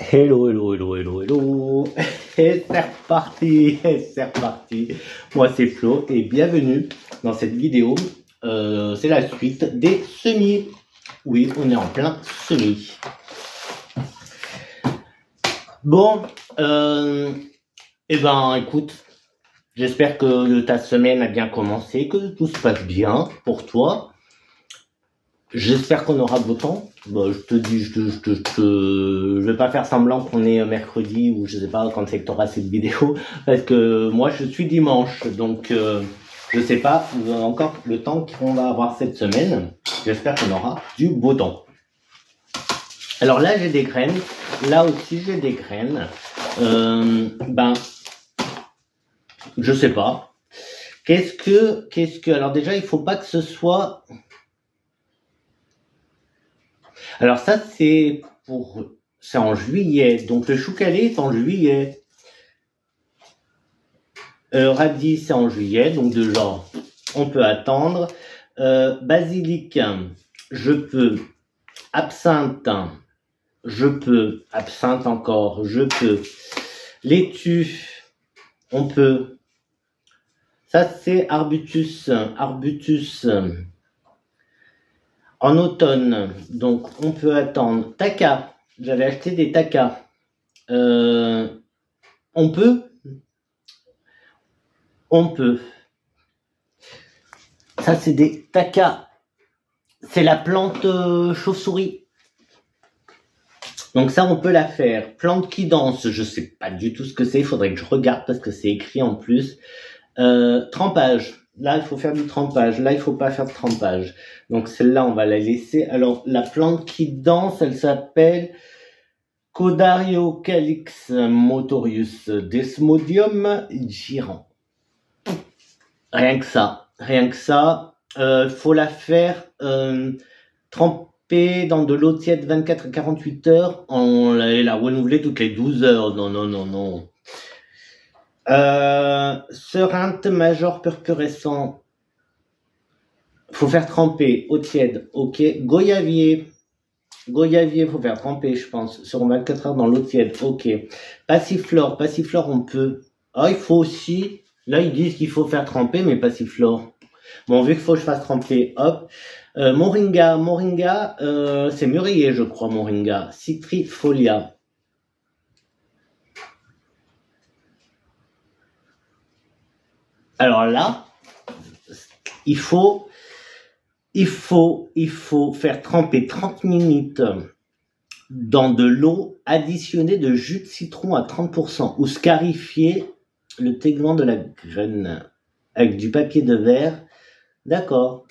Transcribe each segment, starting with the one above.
Hello, hello, hello, hello, hello. Et c'est reparti, Moi c'est Flo et bienvenue dans cette vidéo. C'est la suite des semis. Oui, on est en plein semis. Bon, écoute, j'espère que ta semaine a bien commencé, que tout se passe bien pour toi. J'espère qu'on aura beau temps. Bon, je te dis, je vais pas faire semblant qu'on est mercredi ou je sais pas quand c'est que tu auras cette vidéo, parce que moi je suis dimanche, donc je sais pas encore le temps qu'on va avoir cette semaine. J'espère qu'on aura du beau temps. Alors là j'ai des graines, là aussi j'ai des graines. Je sais pas. Qu'est-ce que alors déjà il faut pas que ce soit. Alors ça c'est en juillet, donc le chou calé est en juillet. Radis c'est en juillet, donc déjà on peut attendre. Basilic, je peux. Absinthe, je peux. Absinthe encore, je peux. Laitue, on peut. Ça c'est arbutus. En automne, donc on peut attendre. Taca, j'avais acheté des taca. On peut. Ça c'est des taca. C'est la plante chauve-souris. Donc ça on peut la faire. Plante qui danse, je sais pas du tout ce que c'est. Il faudrait que je regarde parce que c'est écrit en plus. Trempage. Là, il faut faire du trempage. Là, il faut pas faire de trempage. Donc, celle-là, on va la laisser. Alors, la plante qui danse, elle s'appelle Codariocalix motorius Desmodium girant. Rien que ça. Faut la faire tremper dans de l'eau tiède 24 à 48 heures. On la renouveler toutes les 12 heures. Non. Sereinte major purpurescent, faut faire tremper eau tiède, ok. Goyavier, faut faire tremper, je pense, sur 24 heures dans l'eau tiède, ok. Passiflore, on peut. Ah, il faut aussi, là ils disent qu'il faut faire tremper, mais passiflore. Bon, vu qu'il faut que je fasse tremper, hop. Moringa, c'est mûrier, je crois, moringa. Citrifolia. Alors là, il faut faire tremper 30 minutes dans de l'eau additionnée de jus de citron à 30% ou scarifier le teglement de la graine avec du papier de verre. D'accord.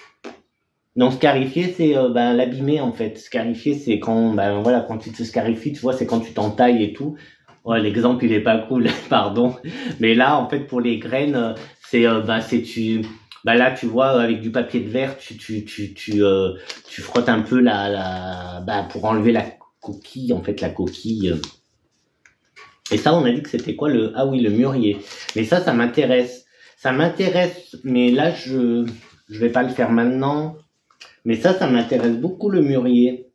Non, scarifier, c'est l'abîmer en fait. Scarifier, c'est quand quand tu te scarifies, tu vois, c'est quand tu t'entailles et tout. Ouais, l'exemple il est pas cool, pardon. Mais là, en fait, pour les graines, là tu vois avec du papier de verre, tu frottes un peu pour enlever la coquille, en fait la coquille. Et ça, on a dit que c'était quoi le mûrier. Mais ça m'intéresse. Mais là je vais pas le faire maintenant. Mais ça m'intéresse beaucoup le mûrier.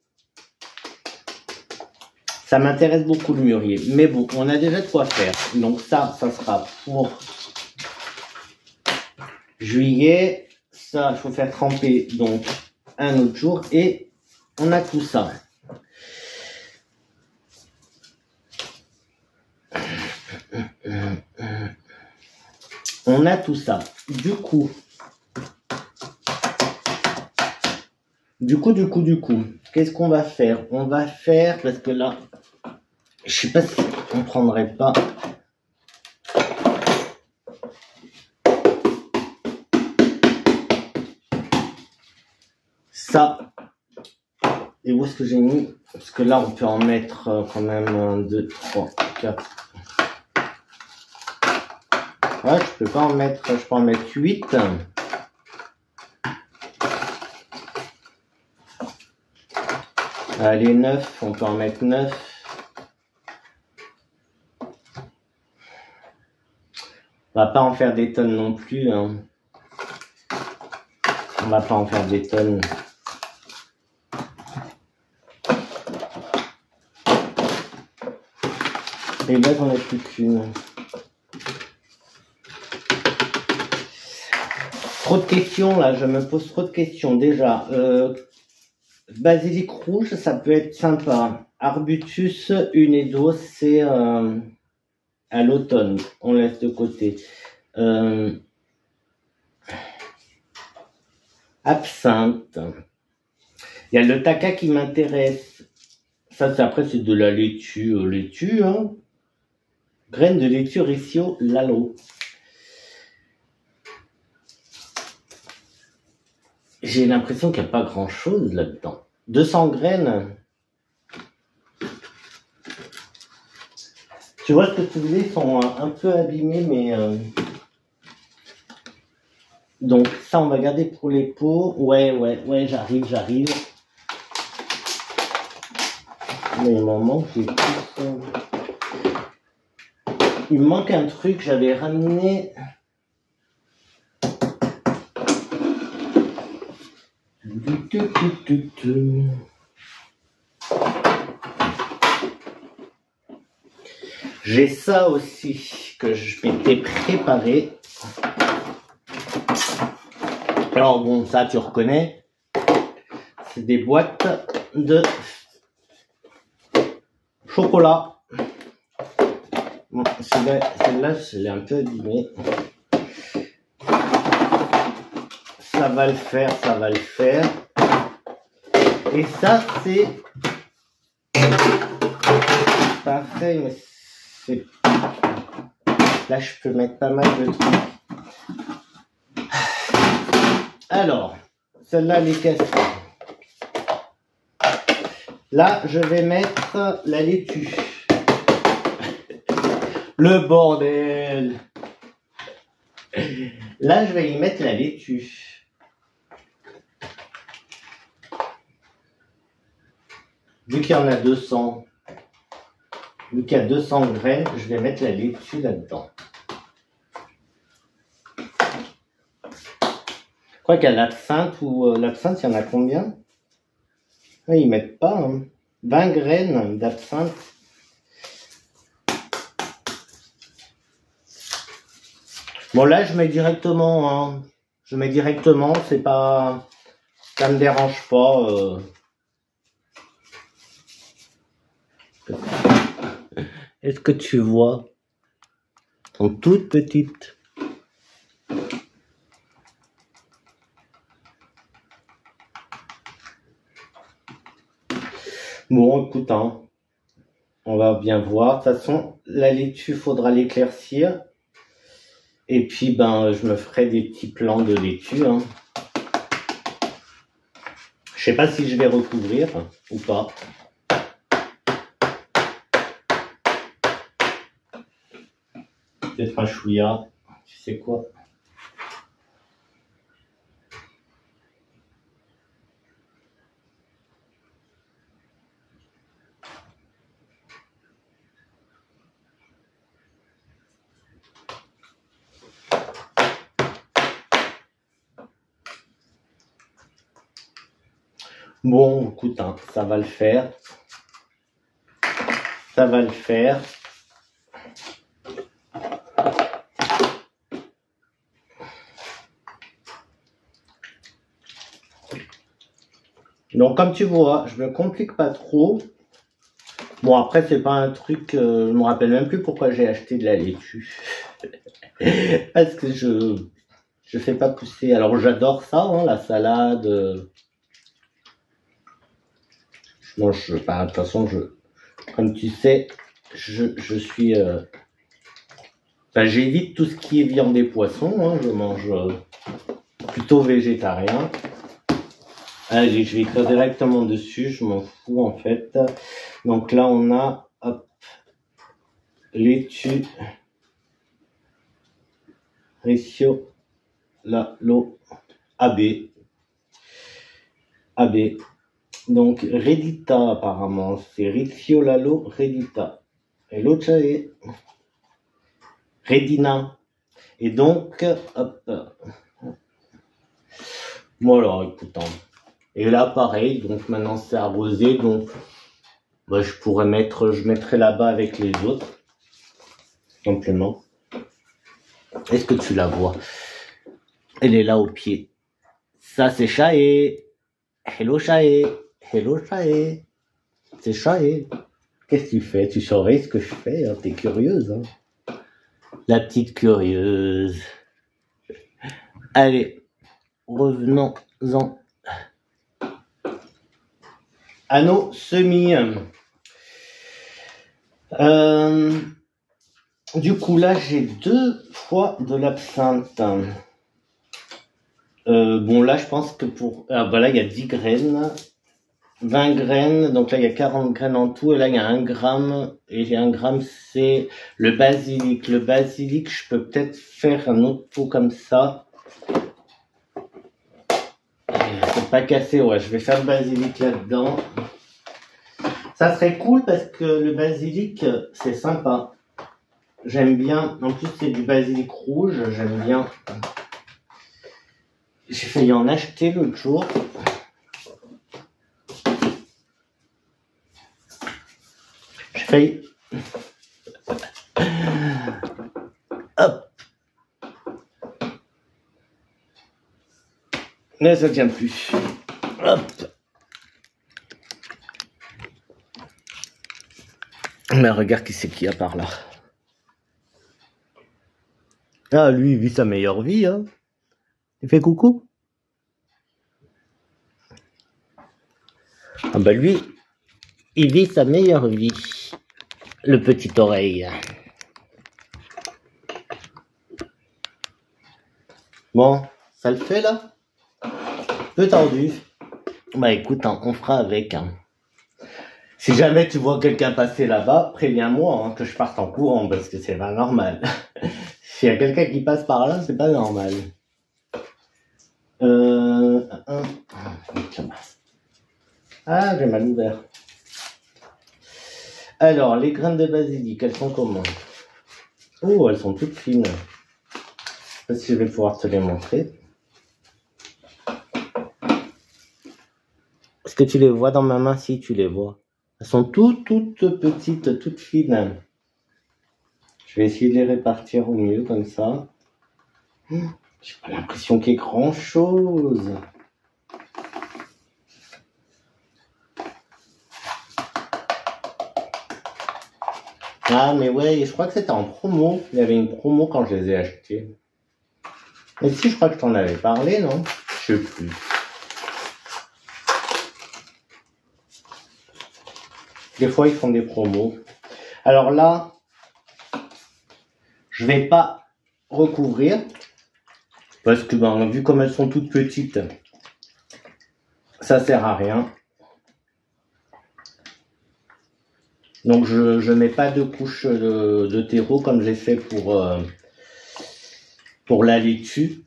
Ça m'intéresse beaucoup le mûrier. Mais bon, on a déjà de quoi faire. Donc ça sera pour juillet. Ça, il faut faire tremper donc un autre jour. Et on a tout ça. On a tout ça. Du coup, qu'est-ce qu'on va faire? On va faire, parce que là, je sais pas si on prendrait pas. Ça. Et où est-ce que j'ai mis? Parce que là, on peut en mettre quand même 1, 2, 3, 4. Ouais, je peux en mettre 8. Allez, 9, on peut en mettre 9. On va pas en faire des tonnes non plus. Hein. On va pas en faire des tonnes. Et là, j'en ai plus qu'une. Trop de questions, là, je me pose trop de questions. Déjà, basilic rouge, ça peut être sympa. Arbutus, unedo, c'est à l'automne. On laisse de côté. Absinthe. Il y a le taca qui m'intéresse. Ça, après, c'est de la laitue. Hein. Graines de laitue Ricio Lalo. J'ai l'impression qu'il n'y a pas grand-chose là-dedans. 200 graines. Tu vois ce que tu disais, ils sont un peu abîmés, mais... Donc, ça, on va garder pour les pots. Ouais, j'arrive. Mais il m'en manque des trucs. Il me manque un truc, j'avais ramené... J'ai ça aussi que je m'étais préparé. Alors bon, ça tu reconnais. C'est des boîtes de chocolat. Bon, celle-là, je l'ai un peu abîmée. Ça va le faire. Et ça, c'est parfait, mais c'est... Là, je peux mettre pas mal de trucs. Alors, celle-là, les cassées. Là, je vais mettre la laitue. Le bordel. Là, je vais y mettre la laitue. Vu qu'il y en a 200, vu qu'il y a 200 graines, je vais mettre la laitue là-dedans. Je crois qu'il y a l'absinthe ou l'absinthe, il y en a combien? Oui, ils mettent pas, hein. 20 graines d'absinthe. Bon, là, je mets directement, hein. C'est pas... Ça me dérange pas. Est-ce que tu vois? Elles sont toutes petites. Bon, écoute, hein, on va bien voir. De toute façon, la laitue, faudra l'éclaircir. Et puis, ben, je me ferai des petits plans de laitue. Hein. Je sais pas si je vais recouvrir ou pas. Peut-être un chouïa, tu sais quoi. Bon, écoute, hein, ça va le faire. Ça va le faire. Donc, comme tu vois, je me complique pas trop. Bon, après, c'est pas un truc... je me rappelle même plus pourquoi j'ai acheté de la laitue. Parce que je fais pas pousser. Alors, j'adore ça, hein, la salade. Je mange pas. De toute façon, comme tu sais, je suis... Enfin, j'évite tout ce qui est viande et poisson. Hein, je mange plutôt végétarien. Allez, je vais écrire directement dessus, je m'en fous en fait. Donc là, on a, hop, laitue, Ricio Lalo, AB. Donc Redita apparemment, c'est Ricio Lalo Redita. Et l'autre c'est Redina. Et donc, hop. Voilà, écoute. Et là, pareil, donc maintenant c'est arrosé, donc bah, je mettrai là-bas avec les autres. simplement. Est-ce que tu la vois? Elle est là au pied. Ça, c'est Chaé. Hello Chaé. Hello Chaé. C'est Chaé. Qu'est-ce que tu fais? Tu surveilles ce que je fais, hein? T'es curieuse, hein? La petite curieuse. Allez, revenons-en à nos semis. Du coup, là, j'ai 2 fois de l'absinthe. Bon, là, je pense que pour... Ah, bah là, il y a 10 graines. 20 graines. Donc là, il y a 40 graines en tout. Et là, il y a 1 gramme. Et j'ai 1 gramme, c'est le basilic. Le basilic, je peux peut-être faire un autre pot comme ça. C'est pas cassé, ouais. Je vais faire le basilic là-dedans. Ça serait cool parce que le basilic, c'est sympa. J'aime bien. En plus, c'est du basilic rouge. J'aime bien. J'ai failli en acheter l'autre jour. J'ai failli. Hop. Mais ça tient plus. Hop. Mais regarde qui c'est qu'il y a par là. Ah, lui, il vit sa meilleure vie, hein. Il fait coucou. Ah bah lui, il vit sa meilleure vie. Le petit oreille. Bon, ça le fait là? Peu tendu. Bah écoute, hein, on fera avec. Hein. Si jamais tu vois quelqu'un passer là-bas, préviens-moi hein, que je parte en courant parce que c'est pas normal. S'il y a quelqu'un qui passe par là, c'est pas normal. Ah, j'ai mal ouvert. Alors, les graines de basilic, elles sont comment? Oh, elles sont toutes fines. Je sais pas si je vais pouvoir te les montrer. Est-ce que tu les vois dans ma main? Si, tu les vois. Elles sont toutes petites, toutes fines. Je vais essayer de les répartir au mieux, comme ça. J'ai pas l'impression qu'il y ait grand-chose. Ah, mais ouais, je crois que c'était en promo. Il y avait une promo quand je les ai achetés. Mais si, je crois que je t'en avais parlé, non? Je sais plus. Des fois, ils font des promos. Alors là, je vais pas recouvrir. Parce que, ben, vu comme elles sont toutes petites, ça sert à rien. Donc, je mets pas de couche de terreau comme j'ai fait pour la laitue.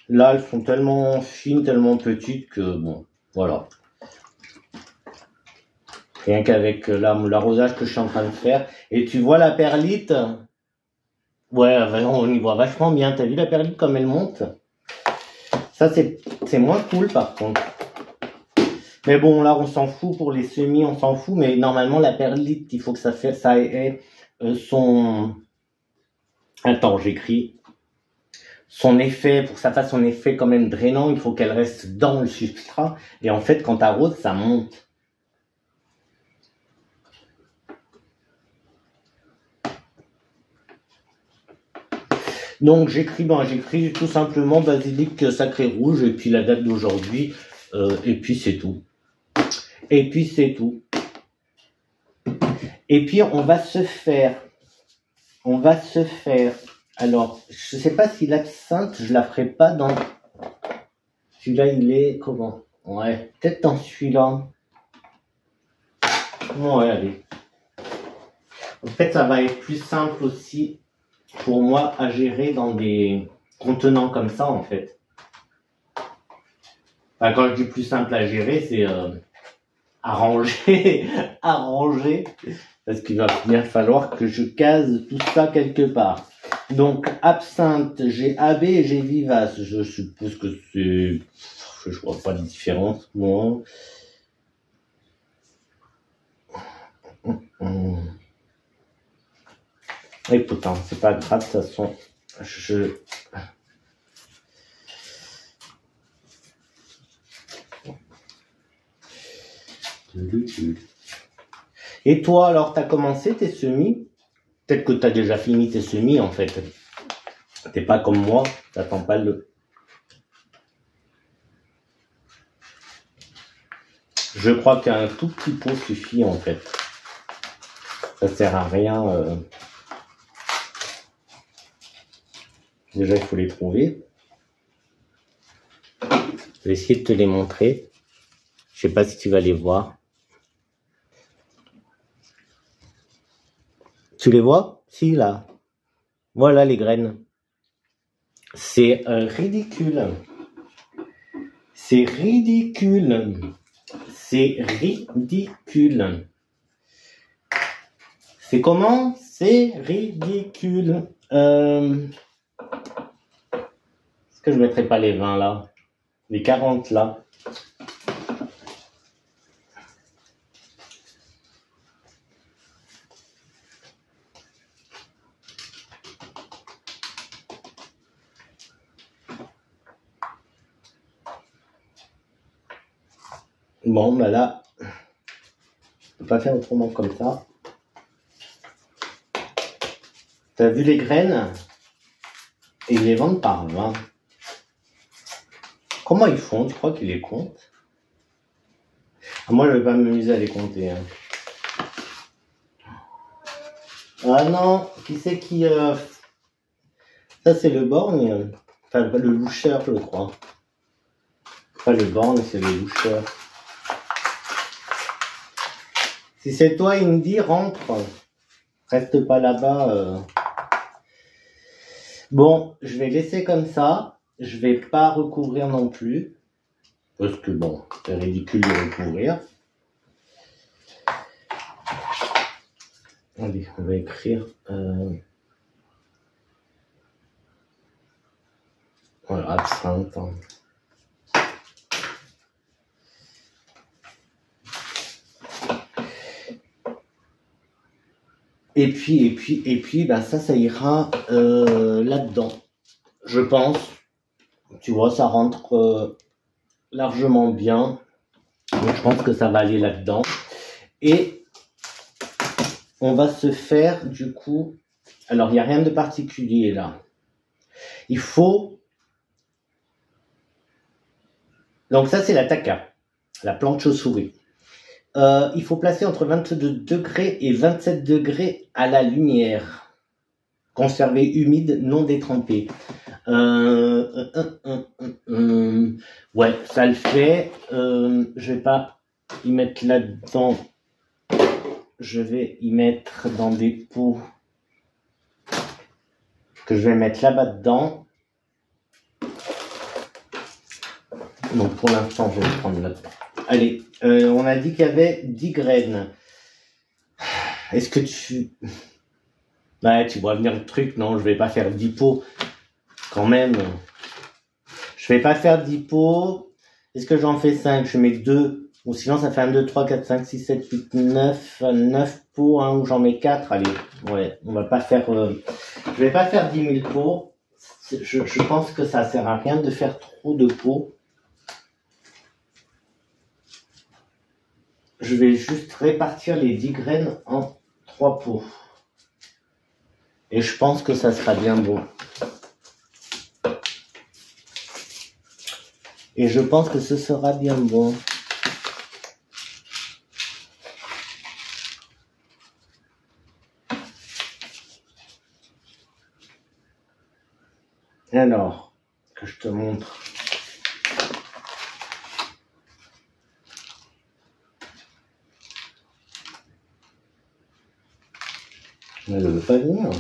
Là, elles sont tellement fines, tellement petites que, bon, voilà. Rien qu'avec l'arrosage que je suis en train de faire. Et tu vois la perlite? Ouais, on y voit vachement bien. T'as vu la perlite comme elle monte? Ça, c'est moins cool par contre. Mais bon, là, on s'en fout pour les semis, on s'en fout. Mais normalement, la perlite, il faut que ça ait son... Attends, j'écris. Son effet, pour que ça fasse son effet quand même drainant, il faut qu'elle reste dans le substrat. Et en fait, quand t'arroses, ça monte. Donc j'écris tout simplement basilic sacré rouge et puis la date d'aujourd'hui et puis c'est tout. Et puis c'est tout. Et puis on va se faire. Alors je sais pas si l'absinthe je la ferai pas dans. Celui-là il est comment? Ouais, peut-être dans celui-là. Ouais, allez. En fait ça va être plus simple aussi. Pour moi, à gérer dans des contenants comme ça, en fait. Enfin, quand je dis plus simple à gérer, c'est arranger, parce qu'il va bien falloir que je case tout ça quelque part. Donc, absinthe, j'ai AB et j'ai vivace. Je suppose que c'est... Je vois pas de différence, moi. Et pourtant, c'est pas grave, de toute façon, Et toi, alors, t'as commencé tes semis? Peut-être que t'as déjà fini tes semis, en fait. T'es pas comme moi, t'attends pas le... Je crois qu'un tout petit pot suffit, en fait. Ça sert à rien. Déjà, il faut les trouver. Je vais essayer de te les montrer. Je sais pas si tu vas les voir. Tu les vois? Si, là. Voilà les graines. C'est ridicule. C'est ridicule. C'est ridicule. C'est comment? C'est ridicule. Est-ce que je mettrai pas les 20 là? Les 40 là? Bon, bah là, je peux pas faire autrement comme ça. T'as vu les graines? Et ils les vendent par 20. Comment ils font? Tu crois qu'ils les comptent? Moi, je vais pas m'amuser à les compter. Hein. Ah non, qui c'est qui... Ça, c'est le borgne. Enfin, le loucheur, je crois. Pas le borgne, c'est le loucheur. Si c'est toi, Indy, rentre. Reste pas là-bas. Bon, je vais laisser comme ça. Je vais pas recouvrir non plus. Parce que bon, c'est ridicule de recouvrir. Allez, on va écrire. Voilà, absinthe. Et puis, ben ça ira là-dedans. Je pense. Tu vois, ça rentre largement bien. Donc, je pense que ça va aller là-dedans. Et on va se faire, du coup... Alors, il n'y a rien de particulier, là. Il faut... Donc, ça, c'est la taca. La plante chauve-souris. Il faut placer entre 22 degrés et 27 degrés à la lumière. Conserver humide, non détrempé. Ouais, ça le fait. Je vais pas y mettre là-dedans. Je vais y mettre dans des pots que je vais mettre là-bas dedans. Donc pour l'instant, je vais le prendre là-dedans. Allez, on a dit qu'il y avait 10 graines. Est-ce que tu... Ouais, tu vois venir le truc. Non, je vais pas faire 10 pots. Quand même. Je vais pas faire 10 pots. Est-ce que j'en fais 5? Je mets 2. Ou sinon, ça fait 1, 2, 3, 4, 5, 6, 7, 8, 9. 9 pots, hein, ou j'en mets 4. Allez, ouais, on va pas faire... Je vais pas faire 10 000 pots. Je pense que ça sert à rien de faire trop de pots. Je vais juste répartir les 10 graines en 3 pots. Et je pense que ça sera bien bon. Et je pense que ce sera bien bon. Alors, que je te montre. Elle ne veut pas venir.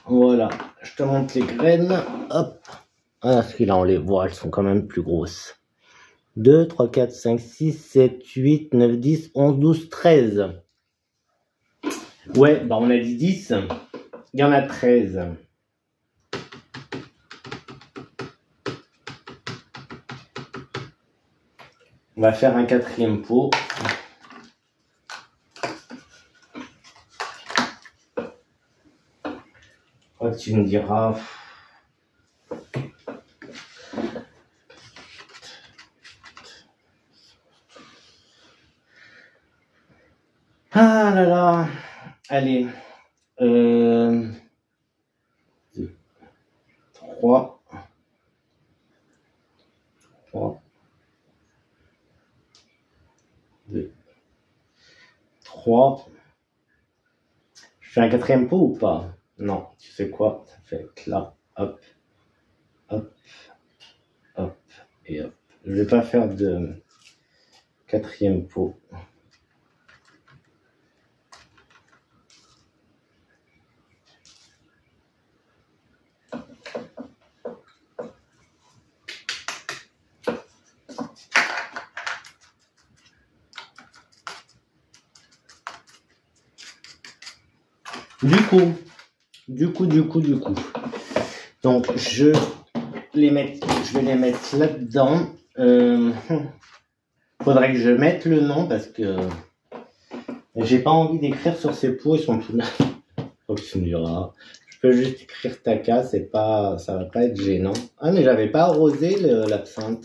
Voilà, je te montre les graines. Hop. Ah, celui-là, on les voit, elles sont quand même plus grosses. 2, 3, 4, 5, 6, 7, 8, 9, 10, 11, 12, 13. Ouais, bah on a dit 10. Il y en a 13. On va faire un 4e pot. crois que tu me diras. Ah là là. Allez. 3. 2. 3. Je fais un quatrième pot ou pas? Non, tu sais quoi? Ça fait là, hop, hop, hop, et hop. Je vais pas faire de quatrième pot. Du coup. Donc, je vais les mettre là-dedans. Faudrait que je mette le nom parce que j'ai pas envie d'écrire sur ces pots, ils sont tout neufs. Donc, tu me diras, je peux juste écrire Taka, ça va pas être gênant. Ah, mais j'avais pas arrosé l'absinthe.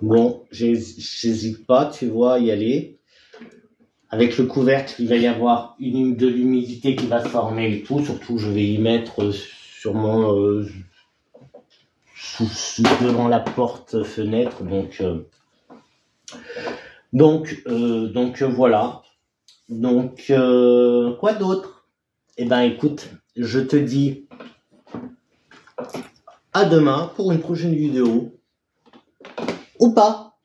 Bon, j'hésite pas, tu vois, à y aller. Avec le couvercle, il va y avoir de l'humidité qui va se former et tout. Surtout, je vais y mettre sûrement devant la porte-fenêtre. Donc voilà. Donc, quoi d'autre? Eh ben, écoute, je te dis à demain pour une prochaine vidéo. Ou pas.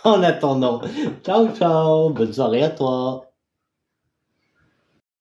En attendant, ciao, bonne soirée à toi.